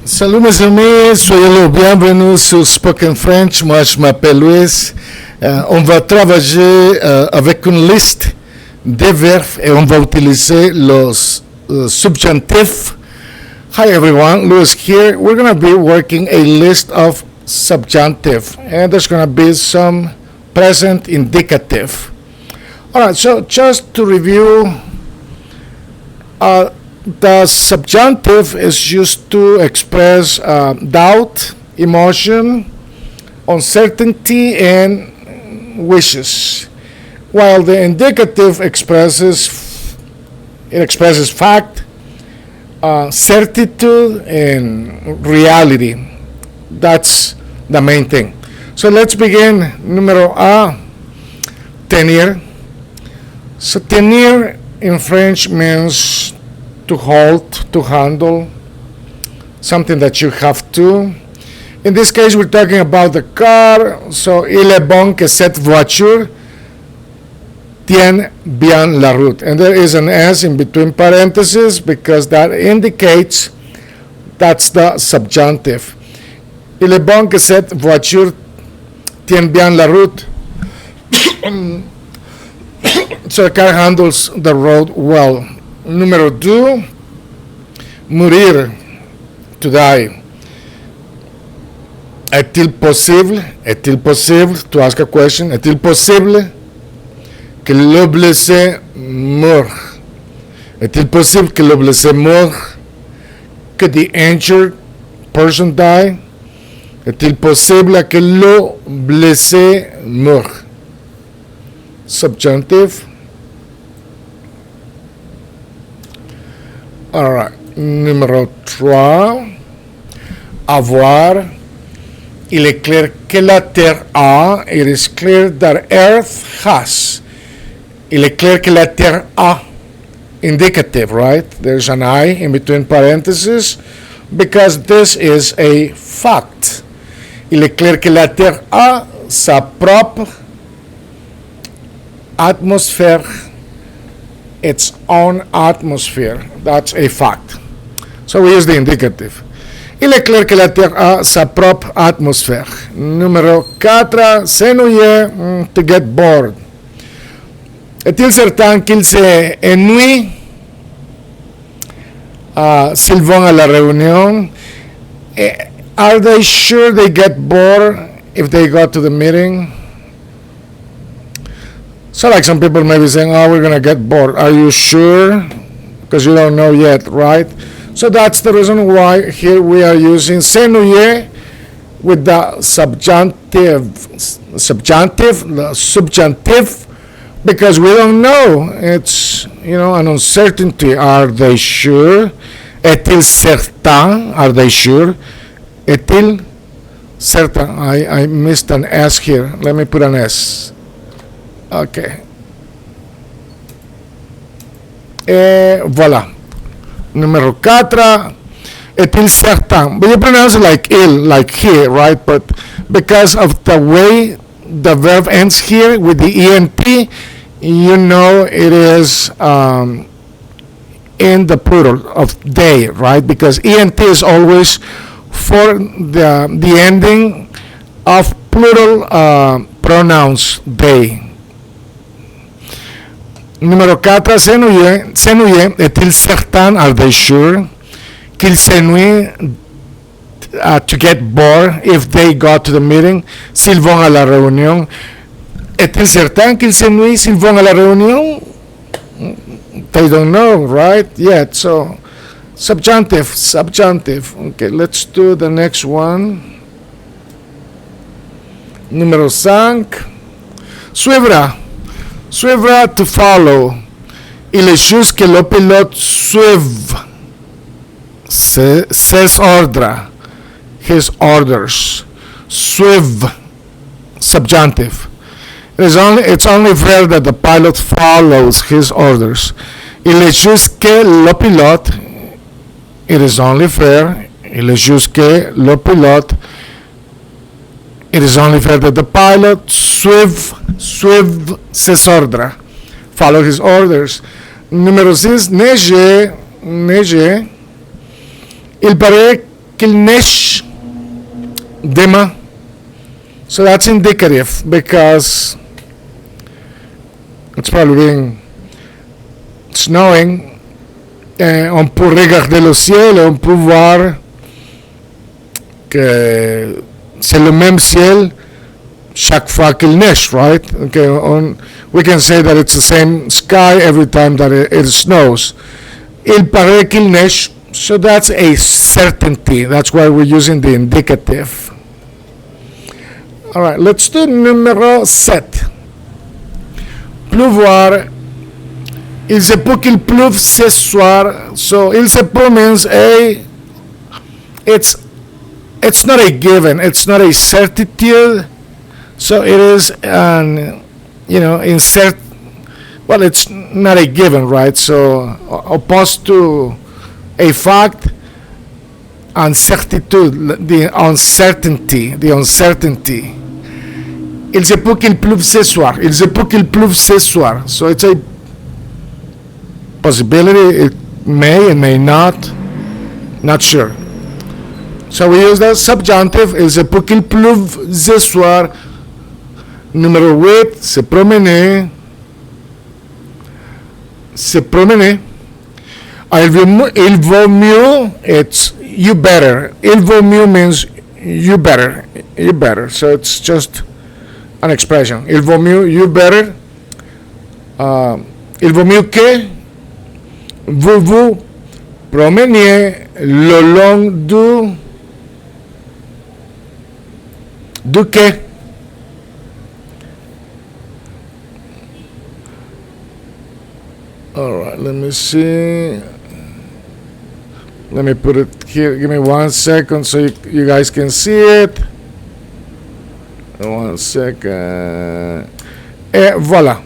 Salut mes amis, soyez le bienvenue sur Spoken French. Moi je m'appelle Luis. On va travailler avec une liste de verbes et on va utiliser los subjonctifs. Hi everyone, Luis here. We're going to be working a list of subjunctive and there's going to be some present indicative. Alright, so just to review, the subjunctive is used to express doubt, emotion, uncertainty, and wishes, while the indicative expresses fact, certitude, and reality. That's the main thing. So let's begin. Número A, tenir. So tenir in French means to hold, to handle, something that you have to. In this case, we're talking about the car. So, il est bon que cette voiture tienne bien la route. And there is an S in between parentheses because that indicates that's the subjunctive. Il est bon que cette voiture tienne bien la route. So the car handles the road well. Número 2, mourir, to die. Est-il possible, to ask a question, est-il possible que le blessé meure? Est-il possible que le blessé meure? Que the injured person die? Est-il possible que le blessé meure? Subjunctive. Alright, numéro 3, avoir. Il est clair que la terre a. It is clear that earth has. Il est clair que la terre a. Indicative, right? There's an I in between parentheses because this is a fact. Il est clair que la terre a sa propre atmosphère. Its own atmosphere. That's a fact. So we use the indicative. Il est clair que la Terre a sa propre atmosphère. Numéro 4, s'ennuyer, to get bored. Est-il certain qu'il s'ennuie s'ils vont à la réunion? Are they sure they get bored if they go to the meeting? So like some people may be saying, oh, we're going to get bored. Are you sure? Because you don't know yet, right? So that's the reason why here we are using s'ennuyer with the subjunctive, because we don't know. It's, an uncertainty. Are they sure? Est-il certain? Are they sure? Est-il certain? I missed an S here. Let me put an S. Okay. Voilà. Numéro 4. Est-il certain? But you pronounce it like il, like he, right? But because of the way the verb ends here with the ent, it is in the plural of they, right? Because ent is always for the ending of plural pronouns they. Numéro 4, s'ennuyer, est-il certain, are they sure, qu'ils s'ennuient to get bored if they go to the meeting, s'ils vont à la réunion? Est-il certain qu'ils s'ennuient s'ils vont à la réunion? They don't know, right? Yet, so subjunctive. Okay, let's do the next one. Numéro 5, suivra. Suivra, to follow. Il est juste que le pilote suive ses ordres, his orders. Suive, subjunctive. It's only fair that the pilot follows his orders. Il est juste que le pilote. It is only fair. Il est juste que le pilote. It is only fair that the pilot suive ses ordres, follow his orders. Numéro 6, neiger. Il paraît qu'il neige demain. So that's indicative because it's probably being snowing. On peut regarder le ciel et on peut voir que c'est le même ciel chaque fois qu'il neige, right? Okay, we can say that it's the same sky every time that it snows. Il paraît qu'il neige, so that's a certainty. That's why we're using the indicative. All right, let's do numéro 7. Pleuvoir. Il se peut qu'il pleuve ce soir. So il se peut means it's not a given. It's not a certitude. So it is an, insert. Well, it's not a given, right? So opposed to a fact, uncertitude, the uncertainty. Il se peut qu'il pleuve ce soir. Il se peut qu'il pleuve ce soir. So it's a possibility. It may and may not. Not sure. So we use the subjunctive. Il se peut qu'il pleuve ce soir. Numéro 8, se promener. Se promener. Il vaut mieux, it's you better. Il vaut mieux means you better. You better. So it's just an expression. Il vaut mieux, you better. Il vaut mieux que vous vous promeniez le long du quai. All right, let me see. Let me put it here. Give me 1 second so you guys can see it. 1 second. Et voilà.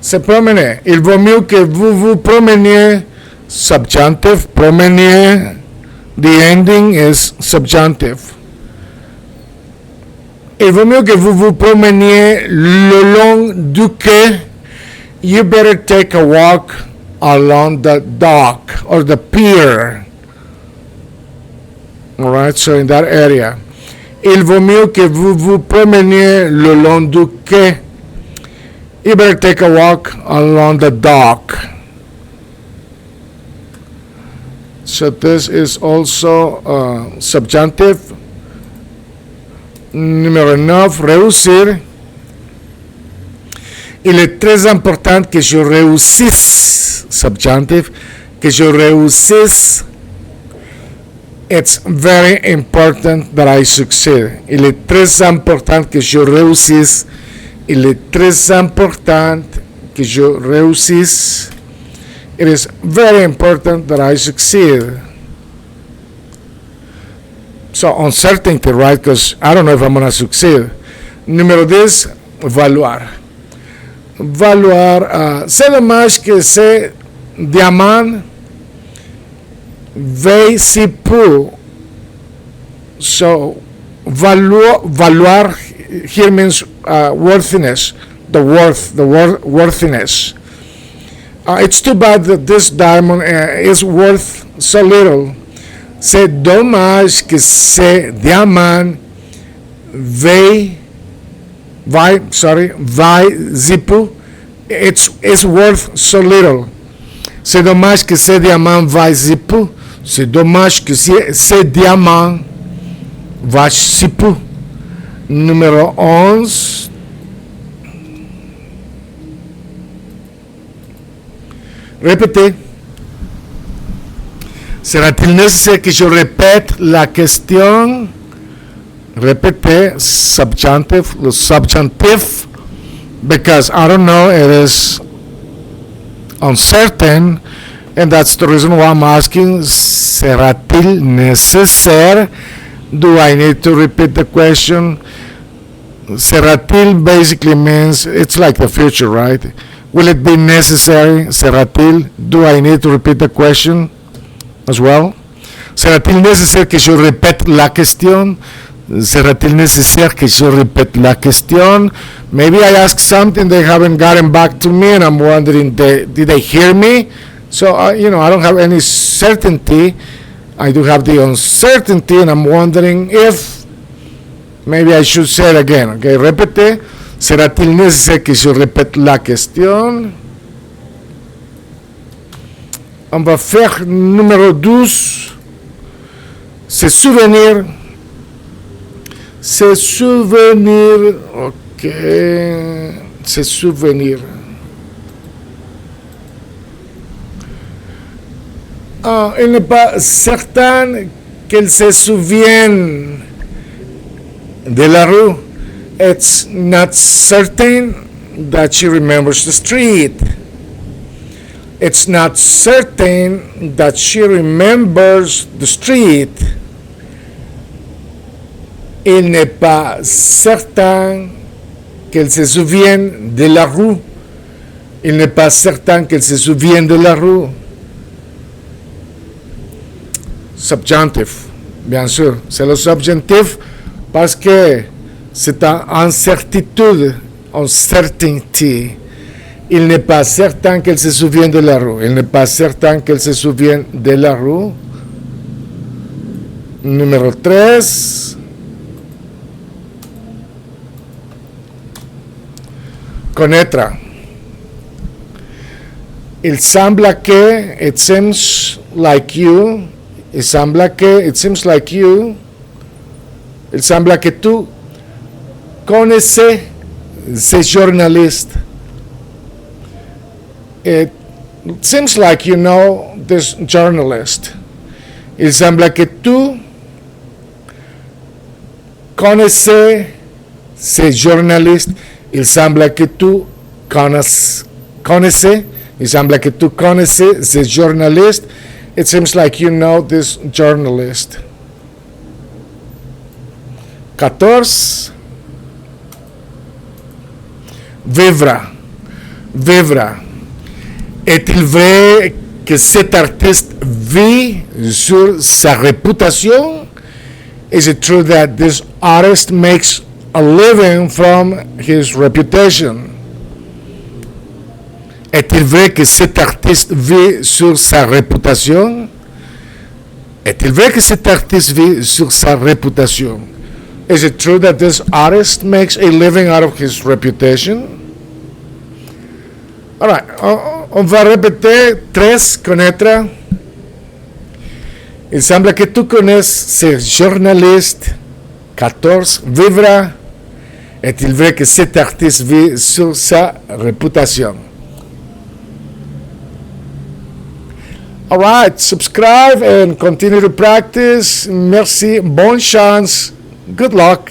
Se promener. Il vaut mieux que vous vous promeniez. Subjunctive. Promenier. The ending is subjunctive. Il vaut mieux que vous vous promeniez le long du quai. You better take a walk along the dock or the pier. All right, so in that area. Il vaut mieux que vous vous promeniez le long du quai. You better take a walk along the dock. So this is also subjunctive. Numéro 9, réussir. Il est très important que je réussisse, subjunctive, que je réussisse. It's very important that I succeed. Il est très important que je réussisse. Il est très important que je réussisse. It is very important that I succeed. So uncertainty, right? Because I don't know if I'm going to succeed. Numéro 10, valoir. Valoir, c'est dommage que c'est diamant veille si peu. So valoir here means worthiness, the worthiness. It's too bad that this diamond is worth so little. C'est dommage que ce diamant vaille si peu. It's worth so little. C'est dommage que ce diamant vaille si peu. C'est dommage que ce diamant vaille si peu. Numéro 11. Répétez. Sera-t-il nécessaire que je répète la question? Répétez, subjunctive, le subjunctif, because I don't know, it is uncertain, and that's the reason why I'm asking, sera-t-il nécessaire? Do I need to repeat the question? Sera-t-il basically means, it's like the future, right? Will it be necessary? Sera-t-il? Do I need to repeat the question as well? Sera-t-il nécessaire que je répète la question? Sera-t-il nécessaire que je répète la question? Maybe I asked something, they haven't gotten back to me, and I'm wondering, did they hear me? So, I don't have any certainty I do have the uncertainty, and I'm wondering if maybe I should say it again. Okay, répétez. Sera-t-il nécessaire que je répète la question? On va faire numéro 12. Se souvenir. Se souvenir. Ok. Se souvenir. Oh, il n'est pas certain qu'elle se souvienne de la rue. It's not certain that she remembers the street. It's not certain that she remembers the street. Il n'est pas certain qu'elle se souvienne de la rue. Il n'est pas certain qu'elle se souvienne de la rue. Subjonctif, bien sûr. C'est le subjonctif parce que c'est une incertitude, uncertainty. Il n'est pas certain qu'elle se souvienne de la rue. Il n'est pas certain qu'elle se souvienne de la rue. Numéro 13. Connaître. Il semble que, it seems like you. Il semble que, it seems like you. Il semble que tú connaissais ces journalistes. It seems like you know this journalist. Il semble que tú connaissais ces journalistes. Il semble que tú connaissais. Il semble que tú connaissais ces journalistes. It seems like you know this journalist. 14. Vivre. Vivre. Est-il vrai que cet artiste vit sur sa réputation? Is it true that this artist makes a living from his reputation? Est-il vrai que cet artiste vit sur sa réputation? Est-il vrai que cet artiste vit sur sa réputation? Is it true that this artist makes a living out of his reputation? All right, on va répéter 13, connaître. Il semble que tu connaisses ces journalistes. 14, vivre. Est-il vrai que cet artiste vit sur sa réputation? All right, subscribe and continue to practice. Merci, bonne chance, good luck.